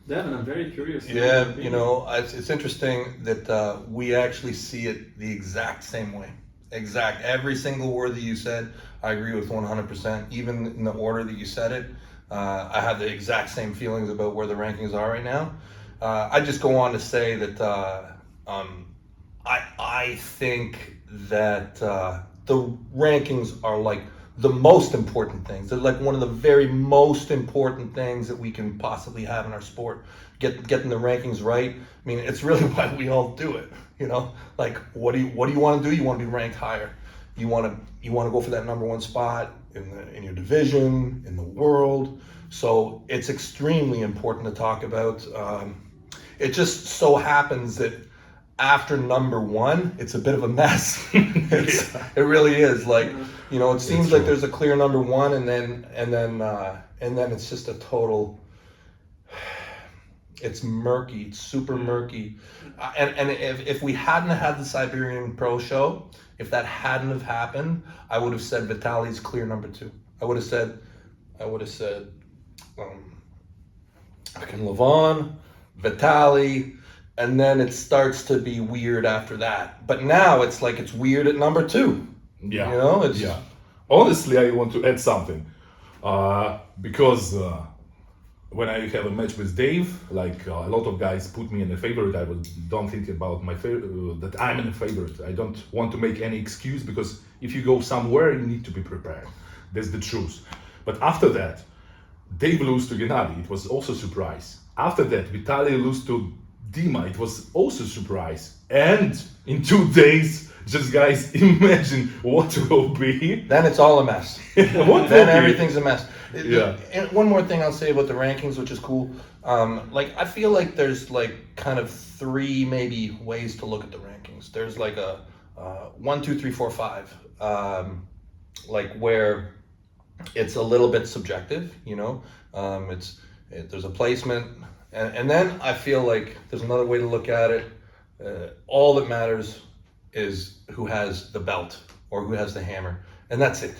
Devon, I'm very curious. Yeah, it's interesting that we actually see it the exact same way. Exact. Every single word that you said, I agree with 100%. Even in the order that you said it, I have the exact same feelings about where the rankings are right now. I just go on to say that I think that the rankings are like the most important things. They're like one of the very most important things that we can possibly have in our sport. Getting the rankings right. I mean, it's really why we all do it. Like what do you want to do? You want to be ranked higher. You want to go for that number one spot in your division, in the world. So it's extremely important to talk about. It just so happens that after number one, it's a bit of a mess. It really is. Like, it seems like there's a clear number one, and then it's just a total. It's murky. It's super murky. And if we hadn't had the Siberian Pro Show, if that hadn't have happened, I would have said Vitali's clear number two. I would have said, fucking Levon, Vitali. And then it starts to be weird after that. But now it's like it's weird at number two. Yeah. Yeah. Honestly, I want to add something. Because when I have a match with Dave, like a lot of guys put me in a favorite, don't think about my favorite, that I'm in a favorite. I don't want to make any excuse, because if you go somewhere, you need to be prepared. That's the truth. But after that, Dave lose to Gennady. It was also a surprise. After that, Vitaly lose to Dima, it was also a surprise. And in 2 days, just guys, imagine what will be. Then it's all a mess. Then everything's a mess. Yeah. And one more thing I'll say about the rankings, which is cool. I feel like there's like kind of three maybe ways to look at the rankings. There's like a 1, 2, 3, 4, 5, like where it's a little bit subjective. There's a placement. And then I feel like there's another way to look at it. All that matters is who has the belt or who has the hammer, and that's it.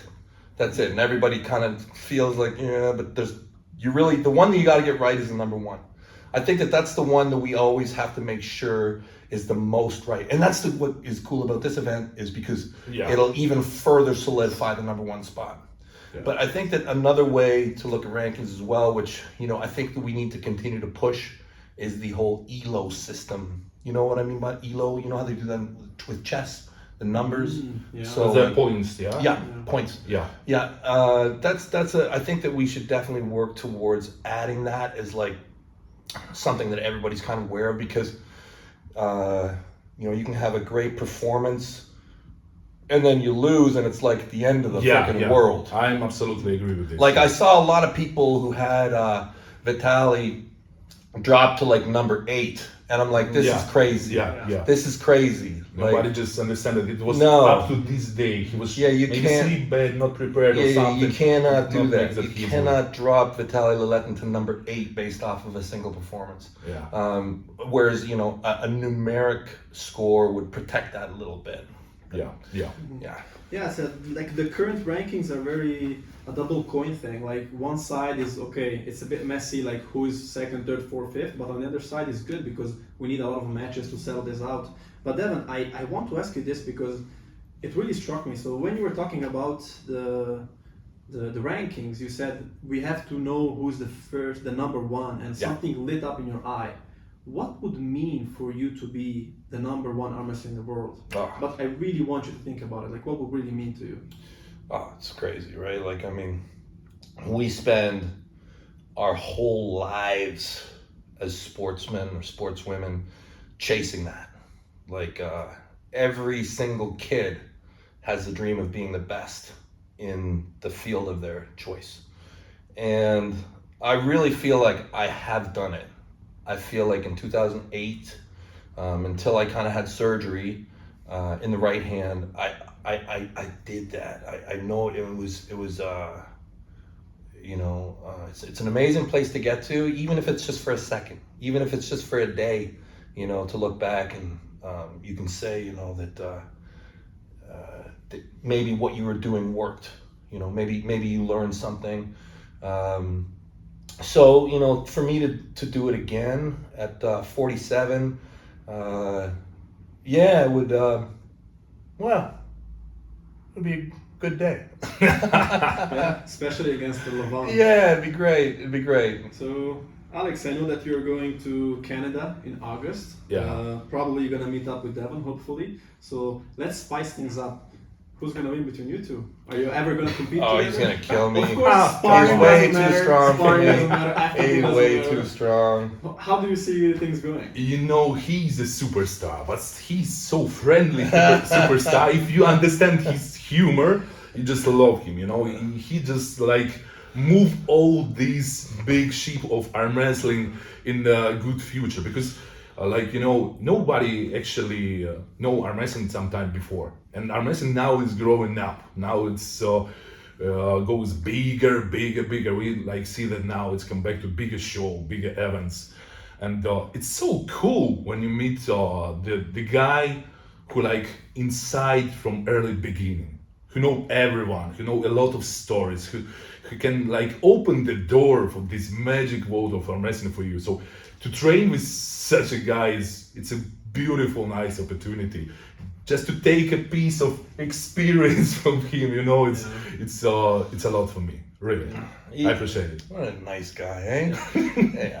And everybody kind of feels like, but the one that you got to get right is the number one. I think that's the one that we always have to make sure is the most right, and that's what is cool about this event, is because it'll even further solidify the number one spot. Yeah. But I think that another way to look at rankings as well, which, I think that we need to continue to push, is the whole ELO system. You know what I mean by ELO? You know how they do that with chess? The numbers. Yeah. So the points, yeah? Yeah, points. Yeah. Yeah. I think that we should definitely work towards adding that as like something that everybody's kind of aware of, because, you can have a great performance and then you lose, and it's like the end of the freaking world. I'm absolutely agree with this. Like, I saw a lot of people who had Vitali drop to like number 8, and I'm like, this is crazy. Yeah. This is crazy. Nobody just understand that it was No. up to this day. He was you maybe can't sleep bad, not prepared or something. You cannot do that. You easily. cannot drop Vitaly Laletin to number 8 based off of a single performance. Yeah. Whereas, a numeric score would protect that a little bit. Yeah, so like the current rankings are very a double coin thing. Like one side is okay, it's a bit messy, like who is second, third, fourth, fifth, but on the other side is good because we need a lot of matches to settle this out. But Devon, I want to ask you this because it really struck me. So when you were talking about the rankings, you said we have to know who's the number one, and something lit up in your eye. What would mean for you to be the number one arm wrestler in the world? Oh. But I really want you to think about it. Like, what would really mean to you? Oh, it's crazy, right? Like, I mean, we spend our whole lives as sportsmen or sportswomen chasing that. Like, every single kid has the dream of being the best in the field of their choice. And I really feel like I have done it. I feel like in 2008, until I kind of had surgery in the right hand, I did that. I know it's an amazing place to get to, even if it's just for a second, even if it's just for a day, to look back and you can say, that maybe what you were doing worked. Maybe you learned something. So, for me to do it again at 47, yeah, it would, well, it would be a good day. Yeah, especially against the Levant. Yeah, it'd be great. It'd be great. So, Alex, I know that you're going to Canada in August. Yeah. Probably you're gonna meet up with Devon, hopefully. So let's spice things up. Who's gonna win between you two? Are you ever gonna compete Oh, together? he's gonna kill me. Of course, He's sparring way doesn't too matter. strong for Sparring me. doesn't matter. Acting He's doesn't way matter. too strong. How do you see things going? He's a superstar, but he's so friendly superstar. If you understand his humor, you just love him. He just like move all these big sheep of arm wrestling in the good future because. Nobody actually know arm wrestling sometime before, and arm wrestling now is growing up. Now it's goes bigger. We see that now it's come back to bigger show, bigger events, and it's so cool when you meet the guy who inside from early beginning, who know everyone, who know a lot of stories, who can open the door for this magic world of arm wrestling for you. So to train with such a guy it's a beautiful, nice opportunity. Just to take a piece of experience from him, it's a lot for me. Really, I appreciate it. What a nice guy, eh? Hey,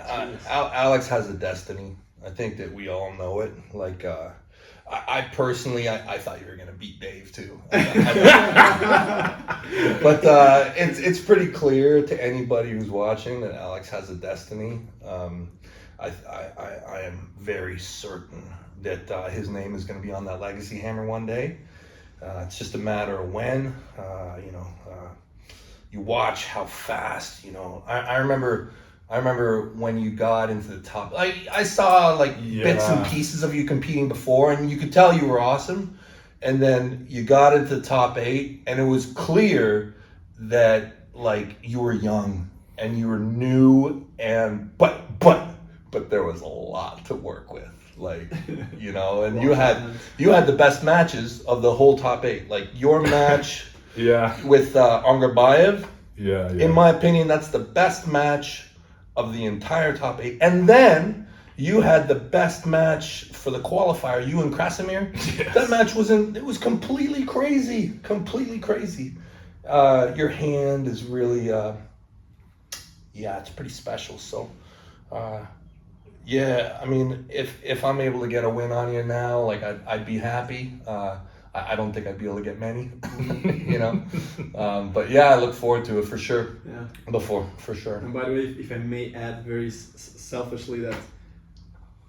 Alex has a destiny. I think that we all know it. I personally, I thought you were gonna beat Dave too. But it's pretty clear to anybody who's watching that Alex has a destiny. I am very certain that his name is going to be on that legacy hammer one day. It's just a matter of when. You watch how fast. I remember when you got into the top. I saw bits and pieces of you competing before, and you could tell you were awesome. And then you got into the top 8, and it was clear that you were young and you were new, and but there was a lot to work with, and you had the best matches of the whole top 8. Your match with Angarbayev, in my opinion, that's the best match of the entire top 8. And then you had the best match for the qualifier, you and Krasimir. Yes. That match it was completely crazy. Your hand is really, it's pretty special. So, I mean, if I'm able to get a win on you now, I'd be happy. I don't think I'd be able to get many, but I look forward to it for sure. Yeah. For sure. And by the way, if I may add very selfishly that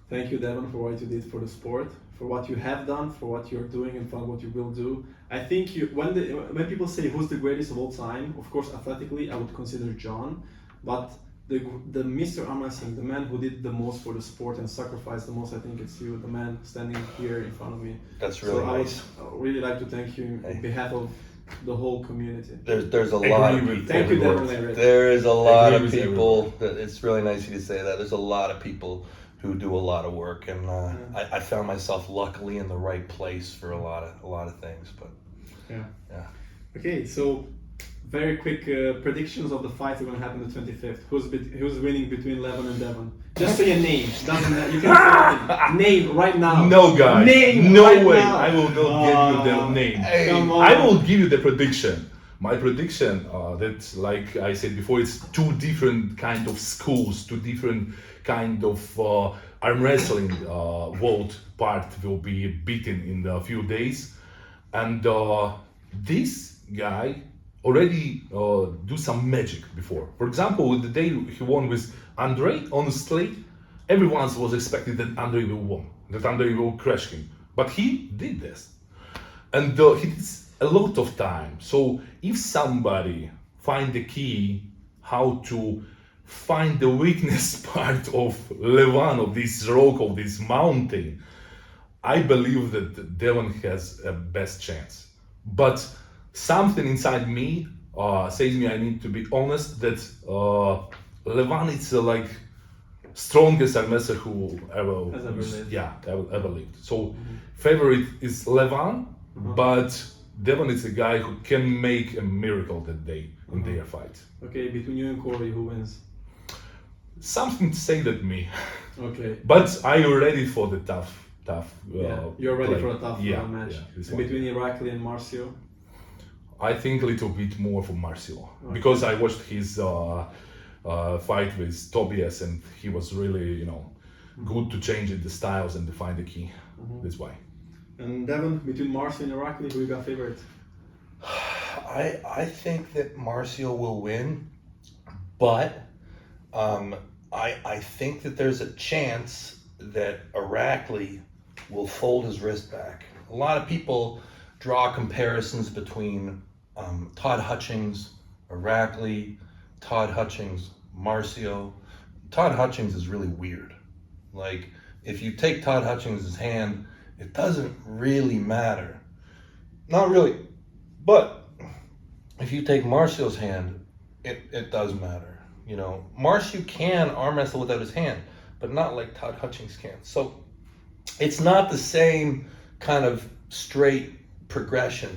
thank you, Devon, for what you did for the sport, for what you have done, for what you're doing, and for what you will do. I think when people say who's the greatest of all time, of course, athletically, I would consider John, but the Mr. Arm Wrestling, the man who did the most for the sport and sacrificed the most, I think it's you, the man standing here in front of me. That's really nice. I would really like to thank you on behalf of the whole community. There's a lot of people. Thank you, Devon Larratt. There is a lot of people. It's really nice of you to say that. There's a lot of people who do a lot of work, and I found myself luckily in the right place for a lot of things. But yeah. Okay, so very quick predictions of the fight that are going to happen the 25th. Who's winning between Levon and Devon? Just say a name. Doesn't matter. You can say a name right now. No, guys. Name no right way. Now. I will not give you the name. Hey, come on. I will give you the prediction. My prediction that, like I said before, it's 2 different kind of schools, 2 different kind of arm wrestling world part will be beaten in a few days, and this guy already do some magic before. For example, the day he won with Andrey, honestly, everyone was expecting that Andrey will win, that Andrey will crush him, but he did this, and he did a lot of time. So if somebody find the key how to find the weakness part of Levant, of this rock, of this mountain, I believe that Devon has a best chance. But something inside me says me I need to be honest that Levant is strongest wrestler who ever lived. Yeah, ever lived. So favorite is Levant, but Devon is a guy who can make a miracle that day in their fight. Okay, between you and Corey, who wins? something said at me. Okay. But are you ready for the tough? You're ready play? for a tough match. This In one. between Irakli and Marcio. I think a little bit more for Marcio because I watched his fight with Tobias and he was really, good to change the styles and to find the key. That's why. And Devon, between Marcio and Irakli, who you got favorite? I think that Marcio will win, but I think that there's a chance that Irakli will fold his wrist back. A lot of people draw comparisons between Todd Hutchings, Irakli, Todd Hutchings, Marcio. Todd Hutchings is really weird. Like, if you take Todd Hutchings' hand, it doesn't really matter. Not really. But if you take Marcio's hand, it does matter. Marcio can arm wrestle without his hand, but not like Todd Hutchings can. So it's not the same kind of straight progression.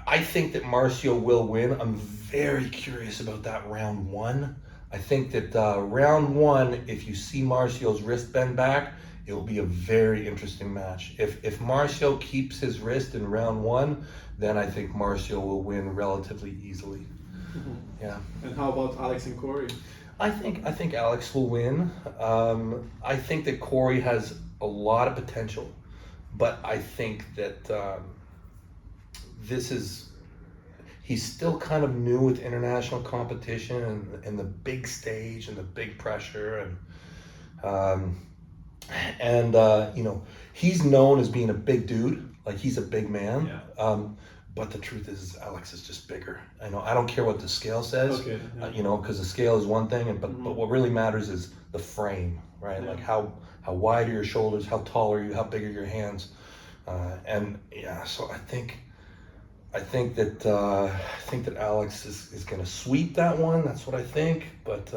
I think that Marcio will win. I'm very curious about that round one. I think that round one, if you see Marcio's wrist bend back, it will be a very interesting match. If Marcio keeps his wrist in round one, then I think Marcio will win relatively easily. Yeah. And how about Alex and Corey? I think Alex will win. I think that Corey has a lot of potential, but I think that he's still kind of new with international competition and the big stage and the big pressure and he's known as being a big dude, like he's a big man. Yeah. But the truth is, Alex is just bigger. I don't care what the scale says. Okay. Yeah. Because the scale is one thing, but what really matters is the frame, right? Yeah. Like how wide are your shoulders, how tall are you, how big are your hands, so I think that Alex is going to sweep that one. That's what I think. But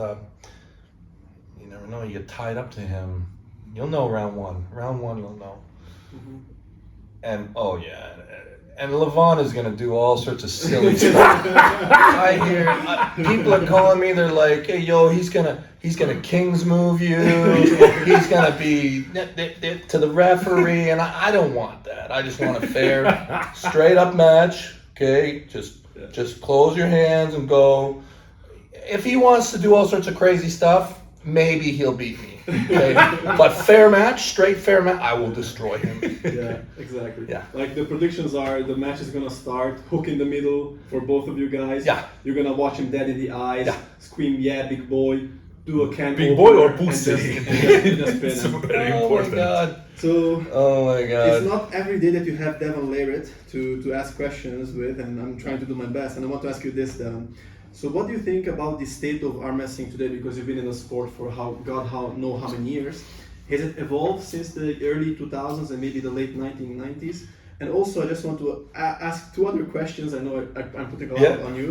you never know. You get tied up to him. You'll know round one. Round one, you'll know. And and Levon is going to do all sorts of silly stuff. I hear people are calling me. They're like, "Hey, yo, he's gonna Kings move you. He's gonna be to the referee," and I don't want that. I just want a fair, straight up match. Okay, just close your hands and go. If he wants to do all sorts of crazy stuff, maybe he'll beat me. Okay? But fair match, straight fair match, I will destroy him. Yeah, exactly. Yeah. Like the predictions are, the match is gonna start, hook in the middle for both of you guys. Yeah. You're gonna watch him dead in the eyes, Yeah. scream, "Yeah, big boy," do a can Big opener, boy or and pussy? just It's pin him. very Oh important. my god. So Oh my god. it's not every day that you have Devon Larratt to ask questions with, and I'm trying to do my best. And I want to ask you this, Devon. So what do you think about the state of arm wrestling today? Because you've been in the sport for how many years? Has it evolved since the early 2000s and maybe the late 1990s? And also, I just want to ask two other questions. I know I'm putting a lot on you.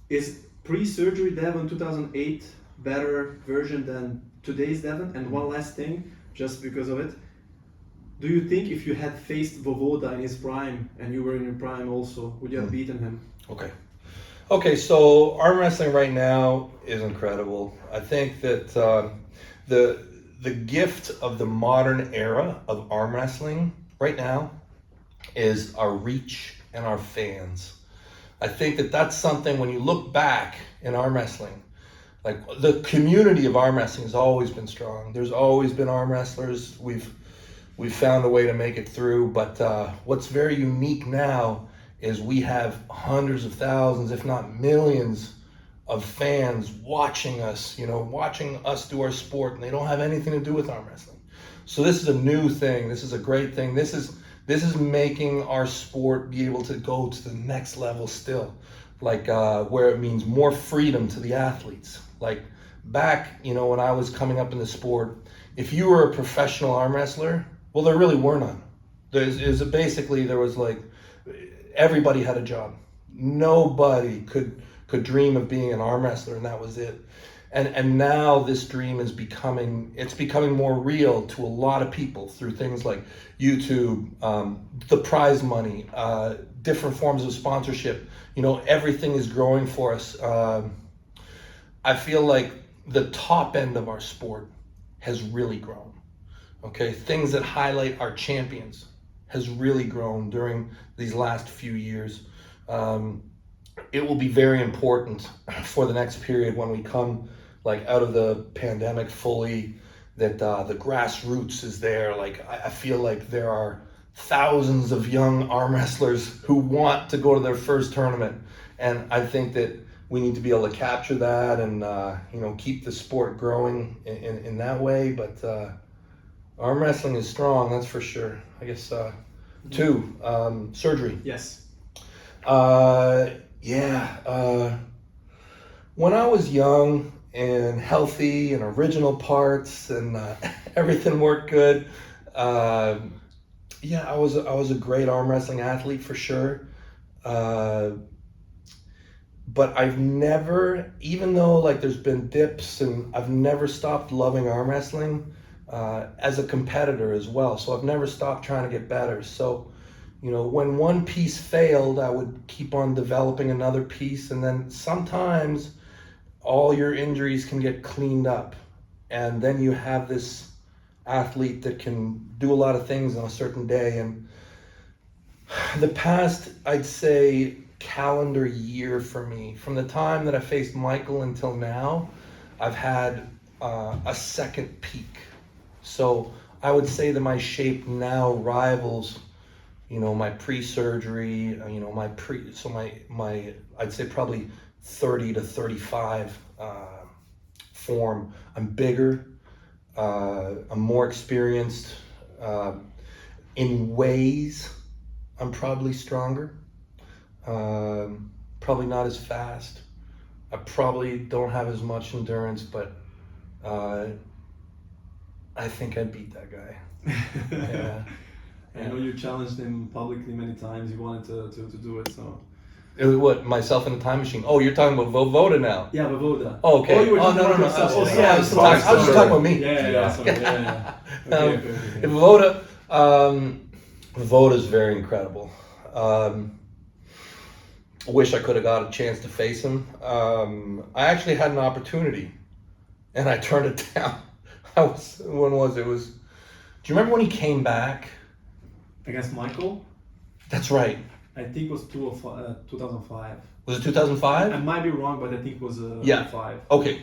Is pre-surgery Devon 2008 better version than today's Devon? And one last thing, just because of it. Do you think if you had faced Voevoda in his prime and you were in your prime also, would you have beaten him? Okay, so arm wrestling right now is incredible. I think that the gift of the modern era of arm wrestling right now is our reach and our fans. I think that that's something, when you look back in arm wrestling, like the community of arm wrestling has always been strong. There's always been arm wrestlers. We've found a way to make it through, but what's very unique now is we have hundreds of thousands, if not millions, of fans watching us do our sport, and they don't have anything to do with arm wrestling. So this is a new thing. This is a great thing. This is making our sport be able to go to the next level still, like where it means more freedom to the athletes. Like back, when I was coming up in the sport, if you were a professional arm wrestler, well, there really were none. There was like, everybody had a job. Nobody could dream of being an arm wrestler, and that was it. And now this dream is becoming more real to a lot of people through things like YouTube, the prize money, different forms of sponsorship. Everything is growing for us. I feel like the top end of our sport has really grown. Okay, things that highlight our champions has really grown during these last few years. It will be very important for the next period when we come like out of the pandemic fully, that the grassroots is there. Like I feel like there are thousands of young arm wrestlers who want to go to their first tournament, and I think that we need to be able to capture that and keep the sport growing in that way. But arm wrestling is strong, that's for sure. I guess two, surgery. Yes. When I was young and healthy and original parts and everything worked good, I was a great arm wrestling athlete for sure. But I've never, even though like there's been dips, and I've never stopped loving arm wrestling as a competitor as well. So I've never stopped trying to get better. So, when one piece failed, I would keep on developing another piece, and then sometimes all your injuries can get cleaned up, and then you have this athlete that can do a lot of things on a certain day. And the past, I'd say, calendar year for me, from the time that I faced Michael until now, I've had a second peak. So I would say that my shape now rivals my pre-surgery, my I'd say probably 30 to 35 form. I'm bigger, I'm more experienced. In ways, I'm probably stronger. Probably not as fast. I probably don't have as much endurance, but I think I'd beat that guy. Yeah. I know you challenged him publicly many times. You wanted to do it, so. It was what, myself in the time machine? Oh, you're talking about Voevoda now. Yeah, Voevoda. Oh, okay. You were no. yourself. I was just talking about me. Yeah. Sorry. Yeah. Okay. Voevoda's very incredible. Wish I could have got a chance to face him. I actually had an opportunity, and I turned it down. When was it? Do you remember when he came back? Against Michael? That's right. I think it was 2005. Was it 2005? I might be wrong, but I think it was 5. Okay.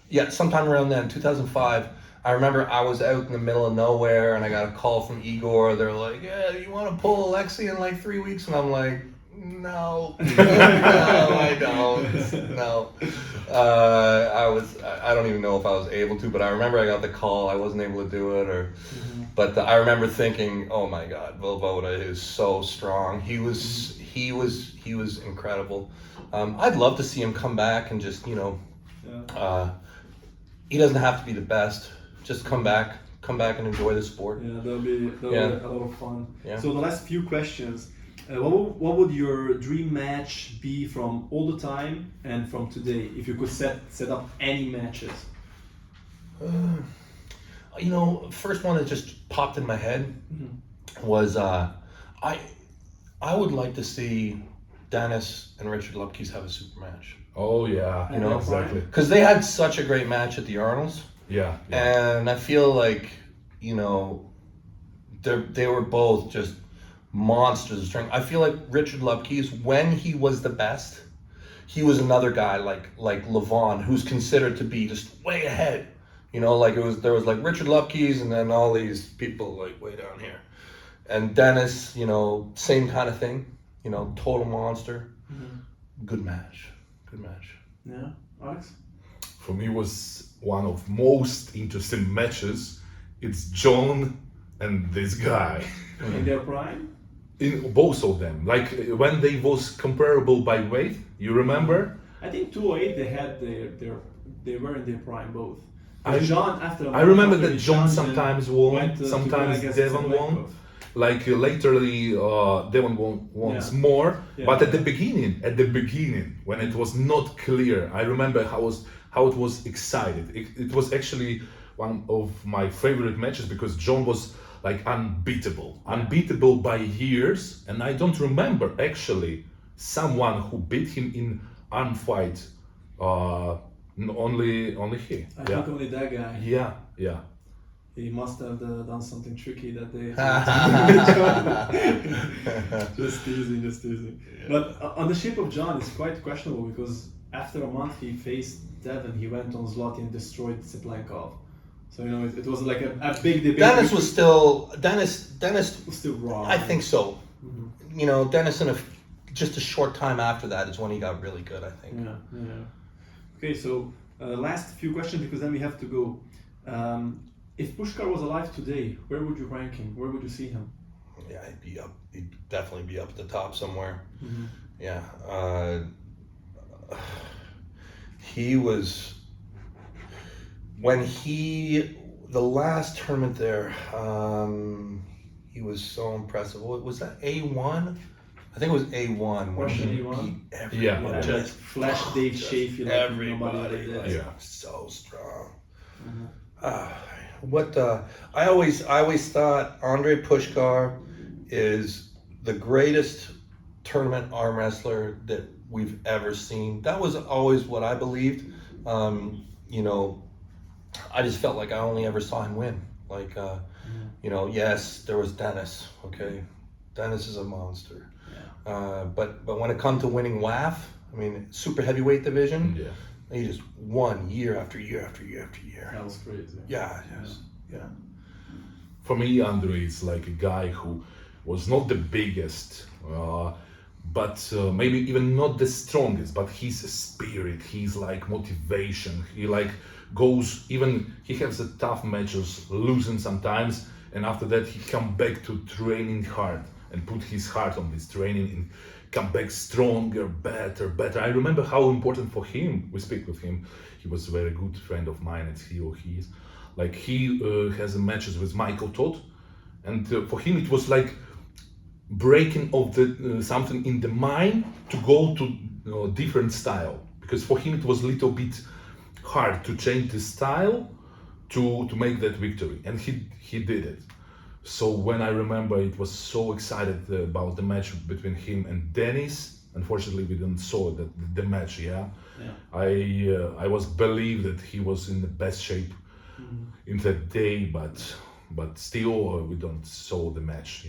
Yeah, sometime around then, 2005. I remember I was out in the middle of nowhere, and I got a call from Igor. They're like, "Yeah, you want to pull Alexi in like 3 weeks?" And I'm like, "No, I don't. No." I don't even know if I was able to, but I remember I got the call. I wasn't able to do it, but I remember thinking, "Oh my God, Voevoda is so strong. He was incredible." I'd love to see him come back and just, he doesn't have to be the best. Just come back and enjoy the sport. Yeah, that'll be a lot of fun. Yeah. So the last few questions. What would your dream match be from all the time and from today, if you could set up any matches? First one that just popped in my head was I would like to see Dennis and Richard Lupkes have a super match. Oh yeah, exactly. Because they had such a great match at the Arnold's. Yeah. And I feel like they were both just monsters of strength. I feel like Richard Lupkes, when he was the best, he was another guy like Levon, who's considered to be just way ahead. There was like Richard Lupkes and then all these people like way down here. And Dennis, same kind of thing, total monster. Good match. Yeah, Alex? For me, was one of most interesting matches. It's John and this guy. In their prime? In both of them, like when they was comparable by weight, you remember? I think 208 they were in their prime both. I after remember that John sometimes won, sometimes Devon won. Like laterally, Devon won once more. Yeah. But at the beginning, when it was not clear, I remember how it was excited. It was actually one of my favorite matches because John was like unbeatable by years, and I don't remember actually someone who beat him in arm fight Only he. I think only that guy. Yeah. He must have done something tricky that day. Just teasing. Yeah. But on the shape of John, it's quite questionable because after a month he faced Devon, he went on Zloty and destroyed Tsiplankov. So it was like a big debate. Dennis was still was still wrong. I think so. Mm-hmm. Dennis just a short time after that is when he got really good, I think. Yeah. Okay, so last few questions because then we have to go. If Pushkar was alive today, where would you rank him? Where would you see him? Yeah, he'd definitely be up at the top somewhere. Mm-hmm. Yeah. He was, the last tournament there, he was so impressive. Was that A1? I think it was A1. Russian he A1? beat everybody. Yeah. Just flash Dave Chafee like Everybody. nobody like that. Yeah. So strong. Mm-hmm. I always thought Andrey Pushkar is the greatest tournament arm wrestler that we've ever seen. That was always what I believed. I just felt like I only ever saw him win. Like, yes, there was Dennis. Okay, Dennis is a monster. Yeah. But when it comes to winning WAF, super heavyweight division. Yeah. He just won year after year after year after year. That was crazy. Yeah, yes. Yeah. For me, Andrey is like a guy who was not the biggest, but maybe even not the strongest, but his spirit, his like motivation, he like goes, even he has the tough matches, losing sometimes, and after that he come back to training hard and put his heart on this training and come back stronger, better. I remember how important for him, we speak with him, he was a very good friend of mine, and he is. Like he has matches with Michael Todd, and for him it was like breaking of the something in the mind to go to different style, because for him it was a little bit hard to change the style to make that victory, and he did it. So when I remember, it was so excited about the match between him and Dennis. Unfortunately, we didn't saw the match. Yeah. I was believed that he was in the best shape in that day, but still we don't saw the match.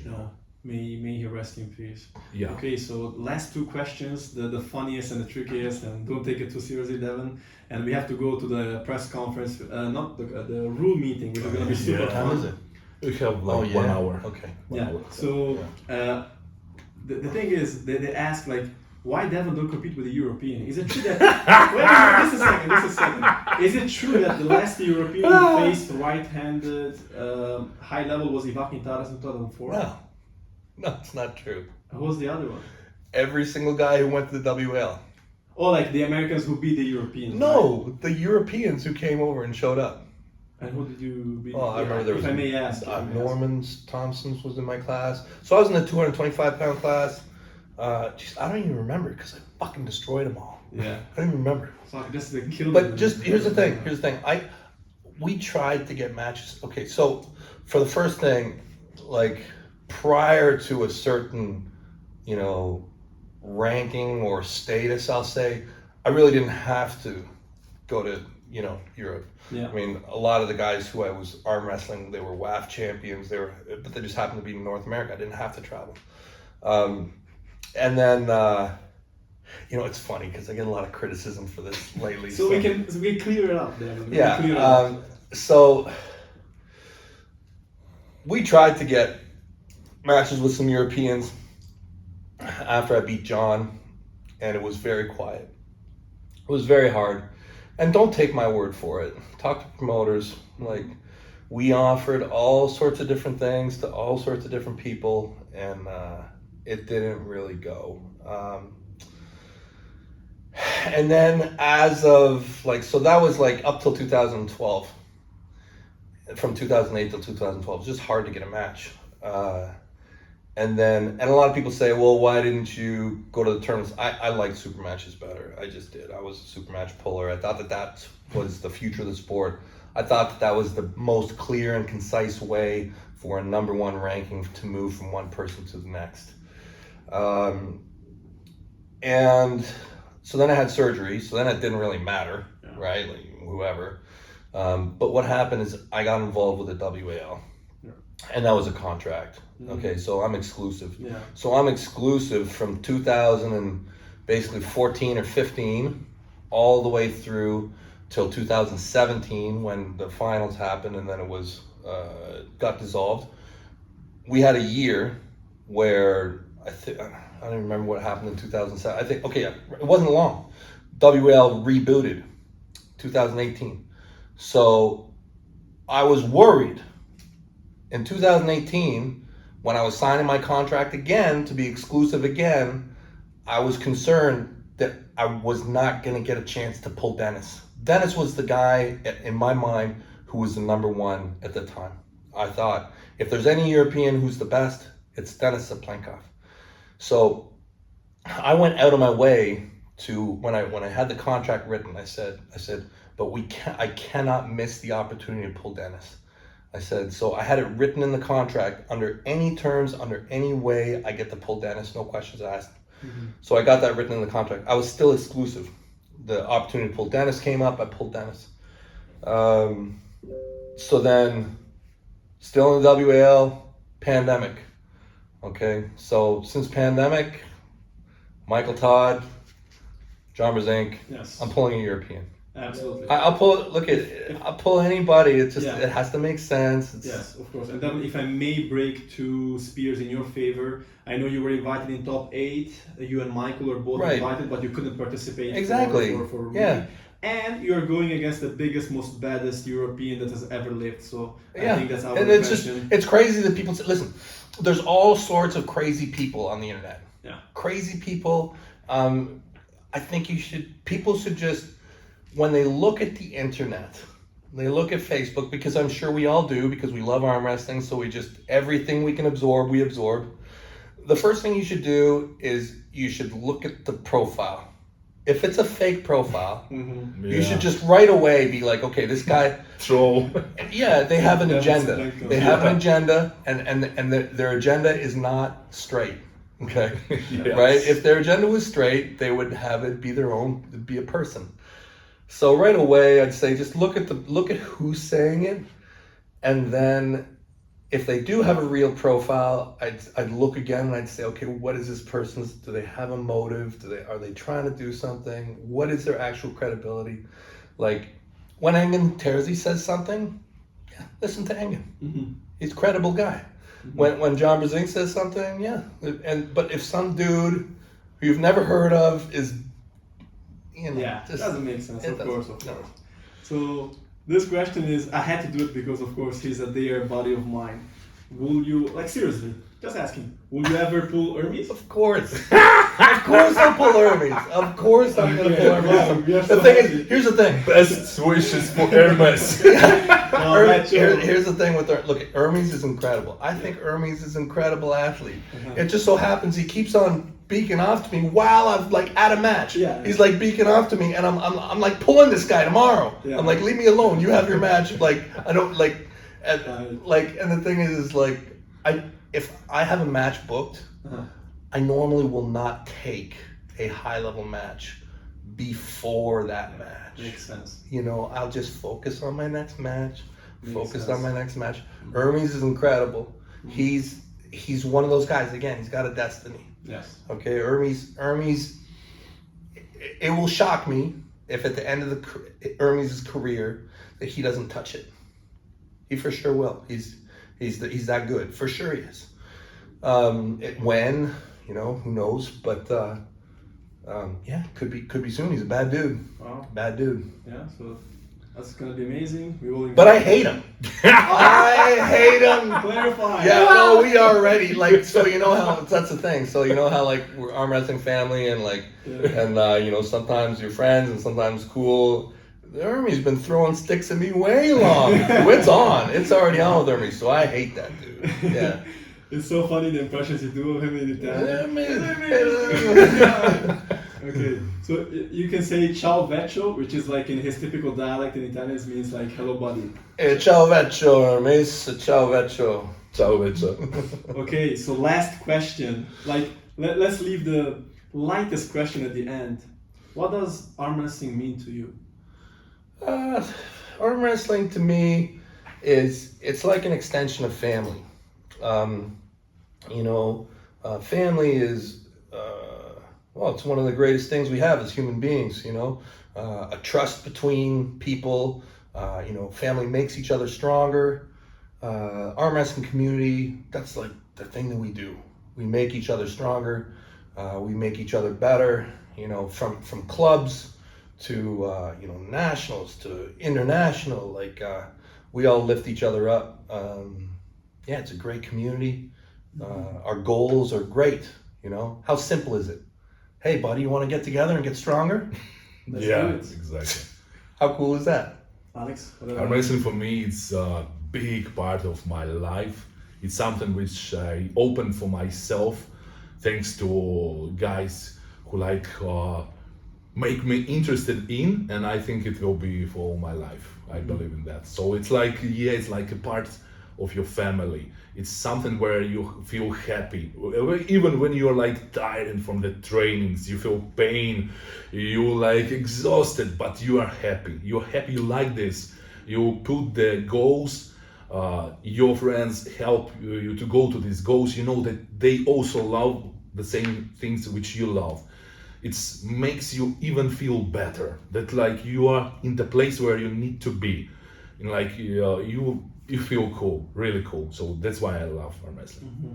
May he rest in peace. Yeah. Okay, so last two questions, the funniest and the trickiest, and don't take it too seriously, Devon. And we have to go to the press conference, not the rule meeting, which is going to be super What time fun. is it? We have like 1 hour. Okay. Yeah. Hour. So the thing is, they ask like, why Devon don't compete with the European? Is it true that? wait, just a second. Is it true that the last European who faced right-handed high level was Ivakin Taras in 2004? No, it's not true. Who was the other one? Every single guy who went to the WL. Oh, like the Americans who beat the Europeans. Right? No, the Europeans who came over and showed up. And who did you beat? Oh, I remember there was. If I may ask. Norman's Thompson's was in my class. So I was in the 225-pound class. I don't even remember because I fucking destroyed them all. Yeah. I don't even remember. So just the kill. But here's the thing. We tried to get matches. Okay, so for the first thing, like prior to a certain, ranking or status, I'll say, I really didn't have to go to, Europe. Yeah. I mean, a lot of the guys who I was arm wrestling, they were WAF champions. But they just happened to be in North America. I didn't have to travel. And then, it's funny because I get a lot of criticism for this lately. So we can clear it up there. So we tried to get matches with some Europeans after I beat John, and it was very quiet. It was very hard. And don't take my word for it. Talk to promoters. Like, we offered all sorts of different things to all sorts of different people, and it didn't really go. And then so that was like up till 2012. From 2008 till 2012, it's just hard to get a match. And a lot of people say, well, why didn't you go to the tournaments? I liked super matches better. I just did. I was a super match puller. I thought that was the future of the sport. I thought that was the most clear and concise way for a number one ranking to move from one person to the next. And So then I had surgery. So then it didn't really matter, right? Like whoever. But what happened is I got involved with the WAL. And that was a contract. Okay, so I'm exclusive. Yeah. So I'm exclusive from 2000 and basically 14 or 15 all the way through till 2017 when the finals happened and then it was got dissolved. We had a year where I don't even remember what happened in 2007. I think it wasn't long. WL rebooted 2018. So I was worried in 2018 when I was signing my contract again to be exclusive again. I was concerned that I was not going to get a chance to pull Dennis. Dennis was the guy in my mind who was the number one at the time. I thought if there's any European who's the best, it's Denis Saplenkov. So I went out of my way to when I had the contract written. I said, but I cannot miss the opportunity to pull Dennis. I said, so I had it written in the contract under any terms, under any way, I get to pull Dennis, no questions asked. So I got that written in the contract. I was still exclusive. The opportunity to pull Dennis came up, I pulled Dennis. So then, still in the WAL, pandemic. Okay, so since pandemic, Michael Todd, John Brzenk, Yes. I'm pulling a European. Absolutely. I'll pull anybody. It just it has to make sense. Yes, of course. And then if I may break two spears in your favor, I know you were invited in top 8. You and Michael were both invited, but you couldn't participate. Exactly. For yeah. And you're going against the biggest, most baddest European that has ever lived. So I think that's our question. It's crazy that people say, listen, there's all sorts of crazy people on the internet. Yeah. Crazy people. I think people should just, when they look at the internet, they look at Facebook, because I'm sure we all do, because we love arm wrestling, so everything we can absorb, we absorb. The first thing you should do is you should look at the profile. If it's a fake profile, you should just right away be like, okay, this guy... Troll. Yeah, they have an agenda. They have an agenda, and their agenda is not straight. Okay? Yes. Right? If their agenda was straight, they would have it be their own, be a person. So right away, I'd say just look at who's saying it, and then if they do have a real profile, I'd look again and I'd say, okay, what is this person's? Do they have a motive? Are they trying to do something? What is their actual credibility? Like when Engin Terzi says something, yeah, listen to Engin. He's a credible guy. When John Brzenk says something, yeah, but if some dude who you've never heard of is doesn't make sense, of course. So this question is, I had to do it because, of course, he's a dear buddy of mine. Will you, seriously, just asking, will you ever pull Ermes? Of course. Of course I'll pull Ermes. Of course I'm going to pull Ermes. The thing is, here's the thing. Best wishes for Ermes. Here's the thing with look, Ermes is incredible. I think Ermes is an incredible athlete. It just so happens he keeps on beaking off to me while I'm at a match. Yeah. He's beaking off to me, and I'm pulling this guy tomorrow. Yeah. I'm leave me alone. You have your match. I don't and the thing is if I have a match booked, I normally will not take a high level match before that match. Makes sense. I'll just focus on my next match. Ermes is incredible. He's one of those guys. Again, he's got a destiny. Yes. Okay, Ermes. It will shock me if at the end of Ermes' career that he doesn't touch it. He for sure will. He's that good. For sure he is. When, who knows? But could be soon. He's a bad dude. Wow. Bad dude. Yeah. So that's gonna be amazing. But I hate him. I hate him. Clarify. Yeah, no, we are ready. So how that's the thing. So how we're arm wrestling family and sometimes you're friends and sometimes cool. Ermes been throwing sticks at me way long. It's on. It's already on with Ermes. So I hate that dude. Yeah. It's so funny the impressions you do of him in Italian. Okay, so you can say ciao vecchio, which is in his typical dialect in Italian, it means hello buddy. Ciao vecchio, Ermes. Ciao vecchio. Ciao vecchio. Okay, so last question. Let's leave the lightest question at the end. What does arm wrestling mean to you? Arm wrestling to me it's like an extension of family. Family is it's one of the greatest things we have as human beings. A trust between people. Family makes each other stronger. Arm wrestling community, that's like the thing that we do. We make each other stronger. We make each other better. From clubs to nationals to international. We all lift each other up. It's a great community. Our goals are great. How simple is it? Hey, buddy, you want to get together and get stronger? Let's do it. Exactly. How cool is that? Alex, Arm wrestling for me, it's a big part of my life. It's something which I opened for myself, thanks to guys who make me interested in, and I think it will be for all my life. I believe in that. So it's like a part of your family. It's something where you feel happy. Even when you're tired from the trainings, you feel pain, you exhausted, but you are happy. You're happy, you like this. You put the goals, your friends help you to go to these goals. You know that they also love the same things which you love. It makes you even feel better, that you are in the place where you need to be. And you feel cool, really cool. So that's why I love arm wrestling. Mm-hmm.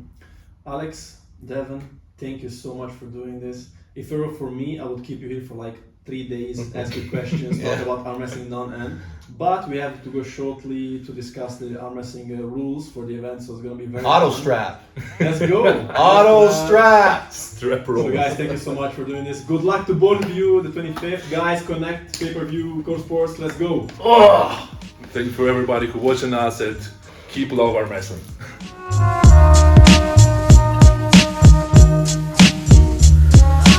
Alex, Devon, thank you so much for doing this. If it were for me, I would keep you here for 3 days, ask you questions, talk about arm wrestling non-end. But we have to go shortly to discuss the arm wrestling rules for the event, so it's going to be very Auto fun. strap. Let's go. Auto strap. Strap So roll. guys, thank you so much for doing this. Good luck to both of you, the 25th. Guys, connect, pay-per-view, KOTT Sports, let's go. Thank you for everybody who watching us, and keep love arm wrestling.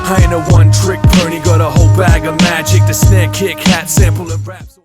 I ain't a one-trick pony, got a whole bag of magic. The snare, kick, hat, sample, and raps.